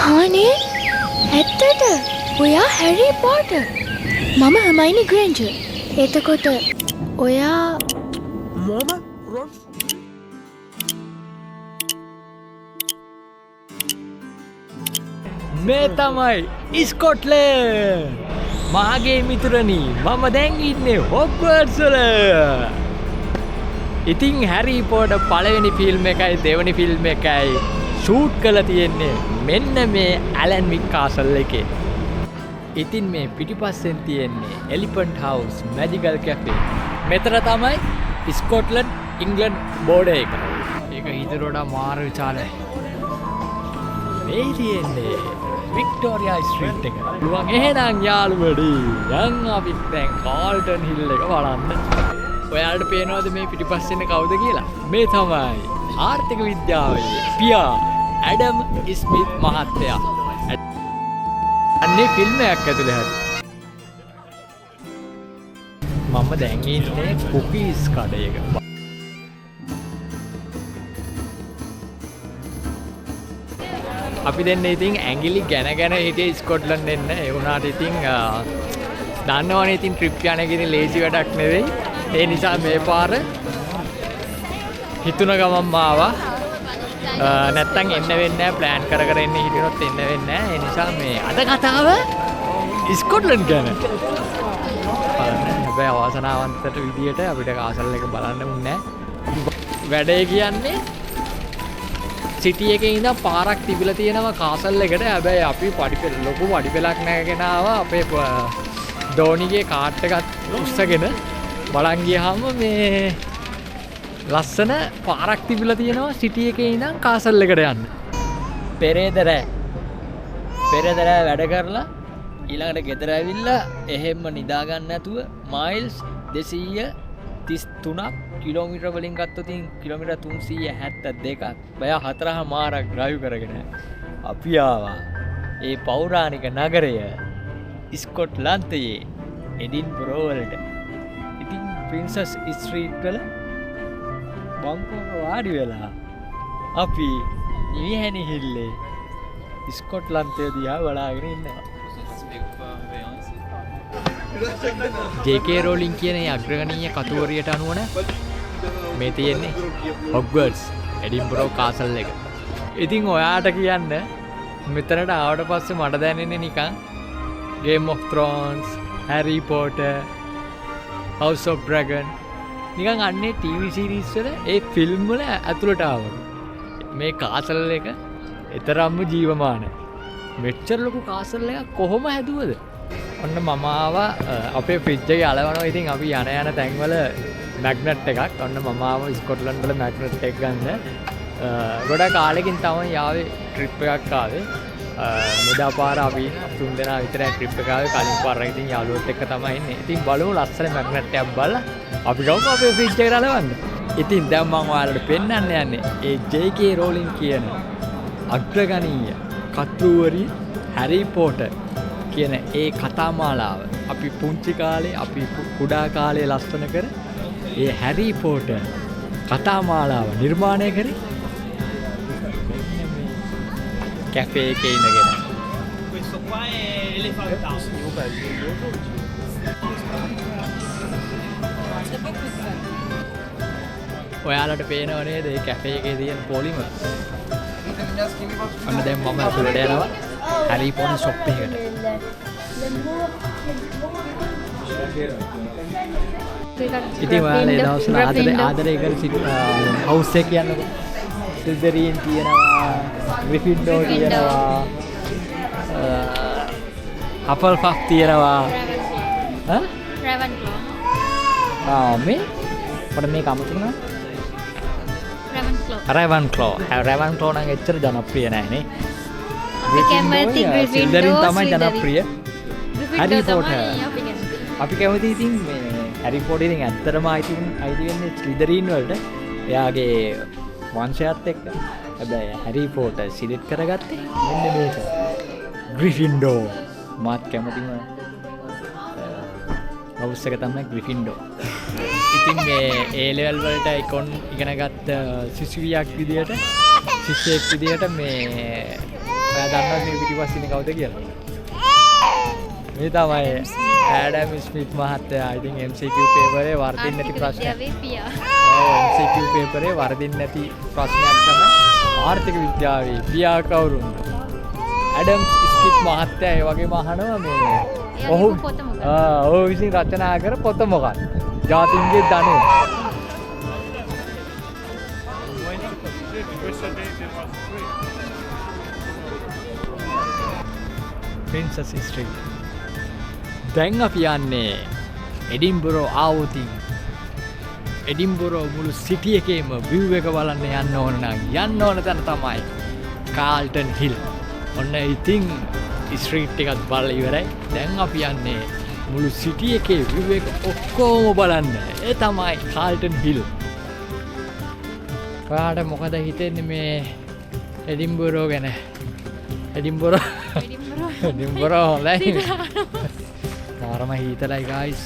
අනේ ඇත්තට ඔයා හැරි පොටර්. මම හර්මයිනි ග්‍රේන්ජර්. එතකොට ඔයා මම රොන්. මේ තමයි ස්කොට්ලන්ඩ්. මාගේ මිතුරනි මම දැන් ඉන්නේ හොග්වර්ට්ස් වල. ඉතින් හැරි පොටර් පළවෙනි ෆිල්ම් එකයි දෙවෙනි ෆිල්ම් එකයි ෂූට් කරලා තියෙන්නේ මෙන්න මේ ඇලන් වික් කාසල් එකේ. ඉතින් මේ පිටිපස්සෙන් තියෙන්නේ එලිෆන්ට් හවුස් මැජිකල් කැෆේ. මෙතන තමයි ස්කොට්ලන්ඩ් ඉංග්ලන්ඩ් බෝඩර් එක. ඒක හිතට වඩා මාර විශාලයි. මේ තියෙන්නේ වික්ටෝරියා ස්ට්‍රීට් එක. පුළුවන් එහෙනම් යාළුවනි යන් අපිත් දැන් කාල්ටන් හිල් එක බලන්න. ඔයාලට පේනවද මේ පිටිපස්සෙන් කවුද කියලා? මේ තමයි ආර්ථික විද්‍යාවේ පියා ඇඩම් ස්මිත් මහත්තයා. අන්නේ ෆිල්ම් එකක් ඇතුලේ හරි. මම දැන් ඉන්නේ කුකීස් කඩේක. අපි දෙන්න ඉතින් ඇඟිලි ගැන හිටියේ ස්කොට්ලන්ඩ් එන්න. ඒ වුණාට ඉතින් දන්නවනේ ඉතින් ට්‍රිප් යන එක ඉතින් ලේසි වැඩක් නෙවෙයි. ඒ නිසා මේ පාර හිතුන ගමන්ම ආවා. නැත්තම් එන්න වෙන්නේ නැහැ. ප්ලෑන් කර එන්න හිටියොත් එන්න වෙන්නේ නැහැ. ඒ නිසා මේ අද කතාව ස්කොට්ලන්ඩ් ගැන. හැබැයි අවාසනාවන්තට විදියට අපිට කාසල් එක බලන්න වුණේ නැහැ. වැඩේ කියන්නේ සිටි එකේ ඉඳන් පාරක් තිබිලා තියෙනවා කාසල් එකට. හැබැයි අපි ලොකු පඩිපෙලක් නැගගෙන ආවා. අපේ ඩෝනිගේ කාට් එකත් උස්සගෙන බලන් ගියාම මේ ලස්සන පාරක් තිබිලා තියෙනවා සිටි එකේ ඉඳන් කාසල් එකට යන්න. පෙරේද රෑ වැඩ කරලා ඊළඟට ගෙදර ඇවිල්ලා එහෙම්ම නිදා ගන්න නැතුව මයිල්ස් 233ක් කිලෝමීටර වලින් ගත්තොත් කිලෝමීටර 372ක් බය 4මාරක් ඩ්‍රයිව් කරගෙන අපි ආවා ඒ පෞරාණික නගරය ස්කොට්ලන්තයේ එඩින්බරෝ වලට. ඉතින් ප්‍රින්සස් ස්ට්‍රීට් වල බංකොක වාඩි වෙලා අපි නිවිහැනි හිල්ලේ ස්කොට්ලන්තය දිහා බලාගෙන ඉන්නවා. ජේ.කේ. රෝලින් කියන අග්‍රගණීය කතුවරියට අනුවන මේ තියෙන්නේ හොග්වර්ට්ස් එඩින්බරෝ කාසල් එක. ඉතින් ඔයාට කියන්න මෙතනට ආවට පස්සේ මට දැනෙන්නේ නිකන් Game of Thrones, Harry Potter, House of Dragon නිකන් අන්නේ ටීවී සීරීස් වල ඒ ෆිල්ම් වල ඇතුළට ආවා. මේ කාසල් එක එතරම්ම ජීවමානයි. මෙච්චර ලොකු කාසල් එකක් කොහොම හැදුවද? ඔන්න මම ආවා අපේ ෆ්‍රිජ් එකේ අලවනවා. ඉතින් අපි යන තැන්වල මැග්නට් එකක්. ඔන්න මම ආවා ස්කොට්ලන්ඩ් වල මැග්නට් එක ගන්න. ගොඩක් කාලෙකින් තමයි ආවේ ට්‍රිප් එකක් ආවේ. මෙදා පාර අපි 3 දෙනා විතරයි ට්‍රිප් එක ආවේ. කලින් පාරක් ඉතින් යාළුවොත් එක්ක තමයි ඉන්නේ. ඉතින් බලමු ලස්සන මැග්නට් එකක් බලලා අපි ගමු අපේ ෆ්‍රිජ් එකට අලවන්න. ඉතින් දැන් මම ඔයාලට පෙන්වන්න යන්නේ ඒ ජේ.කේ. රෝලින් කියන අග්‍රගණීය කතුවරිය හැරි පොටර් කියන ඒ කතාමාලාව. අපි පුංචි කාලේ අපි කුඩා කාලේ ලස්සන කර ඒ හැරි පොටර් කතාමාලාව නිර්මාණය කරේ කැෆේ එකේ ඉඳගෙන. ඔයාලට පේනව නේද මේ කැෆේ එකේ තියෙන පොලිම? අන්න දැන් මම ඇතුළට යනවා හැරි පොටර් ෂොප් එකකට. ඉතින් ඔයාලා දවස්වල ආදරය කර සිටි හවුස් එක කියන්නකො. ස්ලිදරින් තියෙනවා, ග්‍රිෆින්ඩෝ තියෙනවා, හෆල්පෆ් තියෙනවා. මේ මට මේක අමතකනවා. රෙවන්ක්ලෝ නම් එච්චර ජනප්‍රිය නෑ නේ. ස්ලිදරින් තමයි ජනප්‍රිය. හැරි පොටර් අපි කැමති ඉතින් මේ හැරි පොටර් ඉතින් ඇත්තටම අයිති වෙන්නේ ස්ලිදරින් වලට. එයාගේ වංශයත් එක්ක. හැබැයි හැරි පොටර් සිලෙක්ට් කරගත්තේ මෙන්න මේක. ග්‍රිෆින්ඩෝ. මාත් කැමතිම හවුස් එක තමයි ග්‍රිෆින්ඩෝ. ඉතින් මේ ඒ ලෙවල් වලට ඉකොන් ඉගෙන ගත්ත ශිෂ්‍යයෙක් විදියට මේ ඔයා දන්නවද මේ පිටිපස්සේ ඉන්නේ කවුද කියලා? මේ තමයි ඇඩම් ස්මිත් මහත්තයා. ඉතින් MCQ පේපරේ වර්ධින්න නැති ප්‍රශ්නයක්. MCQ පේපරේ වර්ධින්න නැති ප්‍රශ්නයක් තමයි ආර්ථික විද්‍යාවේ පියා කවුරුන්ද? ඇඩම් ස්මිත් මහත්තයා ඒ වගේම අහනවා මේ ඔහු විසින් රචනා කර පොත මොකක්ද? ජාතින්ගේ ධනය. Princess Street. දැන් අපි යන්නේ එඩින්බරෝ ආවුතින්. එඩින්බරෝ මුළු සිටි එකේම view එක බලන්න යන්න ඕන නම් යන්න ඕන තැන තමයි කාල්ටන් හිල්. ඔන්න ඉතින් ස්ට්‍රීට් එකත් බලලා ඉවරයි. දැන් අපි යන්නේ මුළු සිටි එකේ view එක ඔක්කොම බලන්න. ඒ තමයි කාල්ටන් හිල්. ඔයාට මොකද හිතෙන්නේ මේ එඩින්බරෝ ගැන? එඩින්බරෝ හොඳයි. මාරම හීතලයි guys.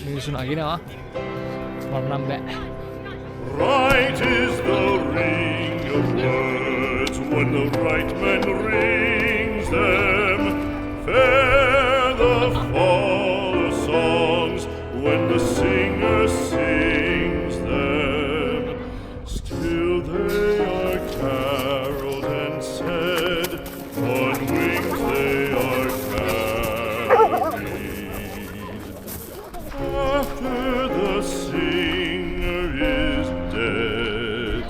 මිනිස්සු නගිනවා. මට නම් බෑ. Right is the ring of words when the right man rings them. Fair the fall of songs when the singer sings them. Still they are caroled and said, on wings they are carried. After the singer is dead,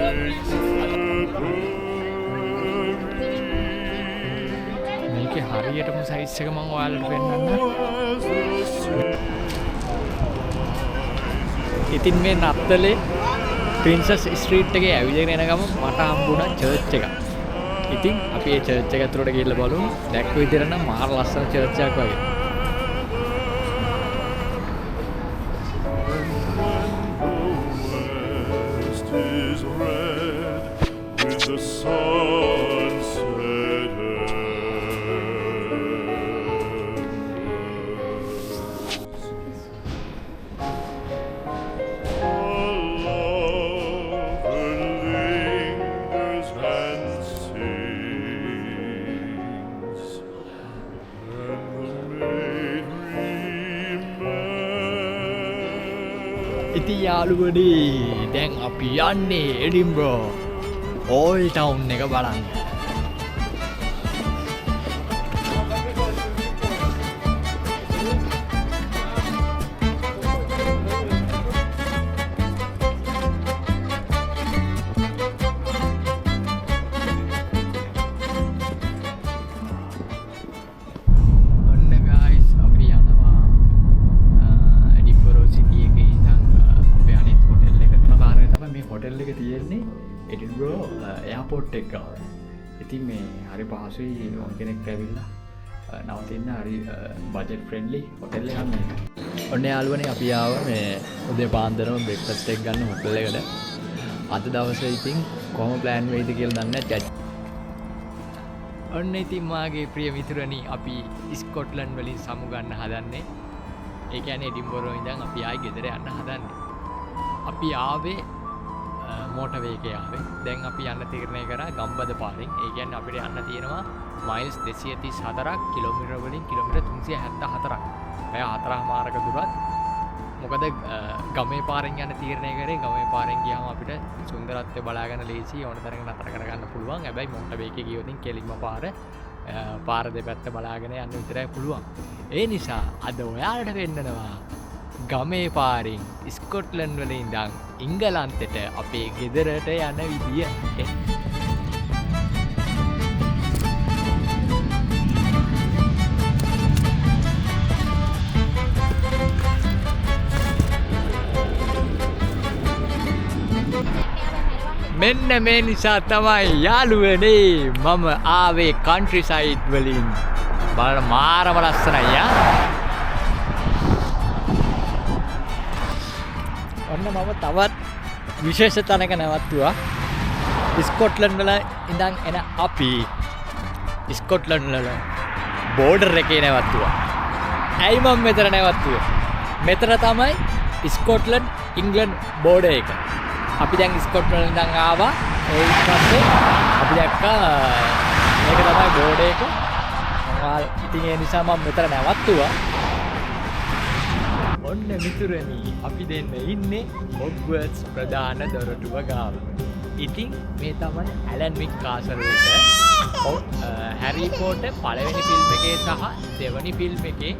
and මේකේ හරියටම size එක මම ඔයාලට පෙන්නන්න. ඉතින් මේ නත්තලේ ප්‍රින්සස් street එකේ ඇවිදගෙන එන ගම මට හම්බුණා චර්ච් එකක්. ඉතින් අපි ඒ චර්ච් එක ඇතුළට ගිහිල්ලා බලමු. දැක්ක විදිහට නම් මාර ලස්සන චර්ච් එකක් වගේ. is red with the sun ඉතින් යාළුවනේ දැන් අපි යන්නේ එඩින්බරෝ ඕල්ඩ් ටවුන් එක බලන්න. එඩින්බරෝ එයාපෝට් එක ගාව. ඉතින් මේ හරි පහසුයි ඕන කෙනෙක් ඇවිල්ලා නවතින්න හරි බජට් ෆ්‍රෙන්ඩ්ලි හොටෙල් එකක් මේක. ඔන්න යාළුවනේ අපි ආව මේ උදේ පාන්දරම බ්‍රෙක්ෆාස්ට් එක ගන්න හොටෙල් එකට. අද දවසේ ඉතින් කොහොම ප්ලෑන් වෙයිද කියලා දන්නේ නැහැ. ඔන්න ඉතින් මාගේ ප්‍රිය මිතුරනි අපි ස්කොට්ලන්ඩ් වලින් සමු ගන්න හදන්නේ. ඒ කියන්නේ එඩින්බරෝ ඉඳන් අපි ආයි ගෙදර යන්න හදන්නේ. අපි ආවේ මෝටර් වේගයේ ආවේ. දැන් අපි යන්න තීරණය කරා ගම්බද පාරෙන්. ඒ කියන්නේ අපිට යන්න තියෙනවා මයිල්ස් 234ක් කිලෝමීටර වලින් කිලෝමීටර 374ක්. පැය 4මාරක දුරක්. මොකද ගමේ පාරෙන් යන්න තීරණය කරේ. ගමේ පාරෙන් ගියාම අපිට සුන්දරත්වය බලාගෙන ලේසි ඕන තරම් නතර කරගන්න පුළුවන්. හැබැයි මෝටර් වේගයේ ගියොත් කෙලින්ම පාර දෙපැත්ත බලාගෙන යන්න විතරයි පුළුවන්. ඒ නිසා අද ඔයාලට වෙන්නනවා ගමේ පාරින් ස්කොට්ලන්ඩ් වල ඉඳන් ඉංගලන්තෙට අපේ ගෙදරට යන විදිය. මෙන්න මේ නිසා තමයි යාළුවනේ මම ආවේ කන්ට්‍රි සයිඩ් වලින්. බලන්න මාරම ලස්සනයි යා. ඔන්න මම තවත් විශේෂ තැනක නැවතුවා. ස්කොට්ලන්ඩ් වල ඉඳන් එන අපි ස්කොට්ලන්ඩ් වල බෝඩර් එකේ නැවතුවා. ඇයි මම මෙතන නැවතුවේ? මෙතන තමයි ස්කොට්ලන්ඩ් ඉංග්ලන්ඩ් බෝඩර් එක. අපි දැන් ස්කොට්ලන්ඩ් ඉඳන් ආවා. ඒ පස්සේ අපි දැක්කා මේක තමයි බෝඩ් එක. ඉතින් ඒ නිසා මම මෙතන නැවතුවා. ඔන්න මිතුරනි අපි දෙන්න ඉන්නේ හොග්වර්ට්ස් ප්‍රධාන දොරටුව ගාව. ඉතින් මේ තමයි ඇලන් වික් කාසල් එක. හැරි පොටර් පළවෙනි ෆිල්ම් එකේ සහ දෙවෙනි ෆිල්ම් එකේ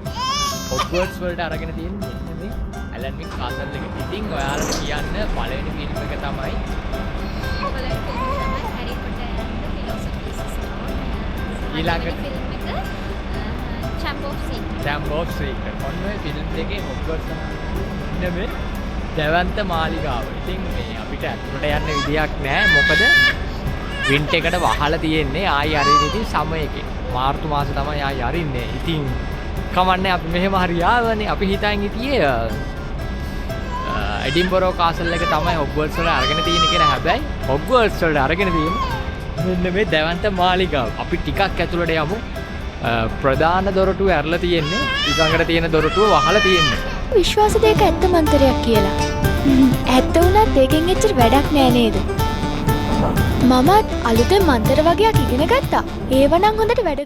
හොග්වර්ට්ස් වලට අරගෙන තියෙන මෙන්න මේ ඇලන් වික් කාසල් එක. ඉතින් ඔයාලට කියන්න පළවෙනි ෆිල්ම් එක තමයි ඊළඟට Chamber of Secret. ඔන්න ඔය ෆිල්ම් එකේ හොග්වර්ට්ස් නෙමෙයි දැවන්ත මාලිගාව. ඉතින් මේ අපිට ඇතුළට යන්න විදියක් නැහැ. මොකද වින්ට් එකට වහලා තියෙන්නේ ආයි අරින්න ඉතින් සමයකේ. මාර්තු මාසේ තමයි ආයි අරින්නේ. ඉතින් කමන්නේ අපි මෙහෙම හරි ආවනේ. අපි හිතන් හිටියේ එඩින්බරෝ කාසල් එක තමයි හොග්වර්ට්ස් වල අරගෙන තියෙන්නේ කියලා. හැබැයි හොග්වර්ට්ස් වල අරගෙන තියෙන්නේ මෙන්න මේ දැවන්ත මාලිගාව. අපි ටිකක් ඇතුළට යමු. ප්‍රධාන දොරටුව ඇරලා තියෙන්නේ. ඊළඟට තියෙන දොරටුව වහලා තියෙන්නේ. විශ්වාස දෙක ඇත්ත මන්තරයක් කියලා. ඇත්ත වුණත් ඒකෙන් එච්චර වැඩක් නෑ නේද? මමත් අලුතෙන් මන්තර වගේක් ඉගෙන ගත්තා. ඒව නම් හොඳට වැඩ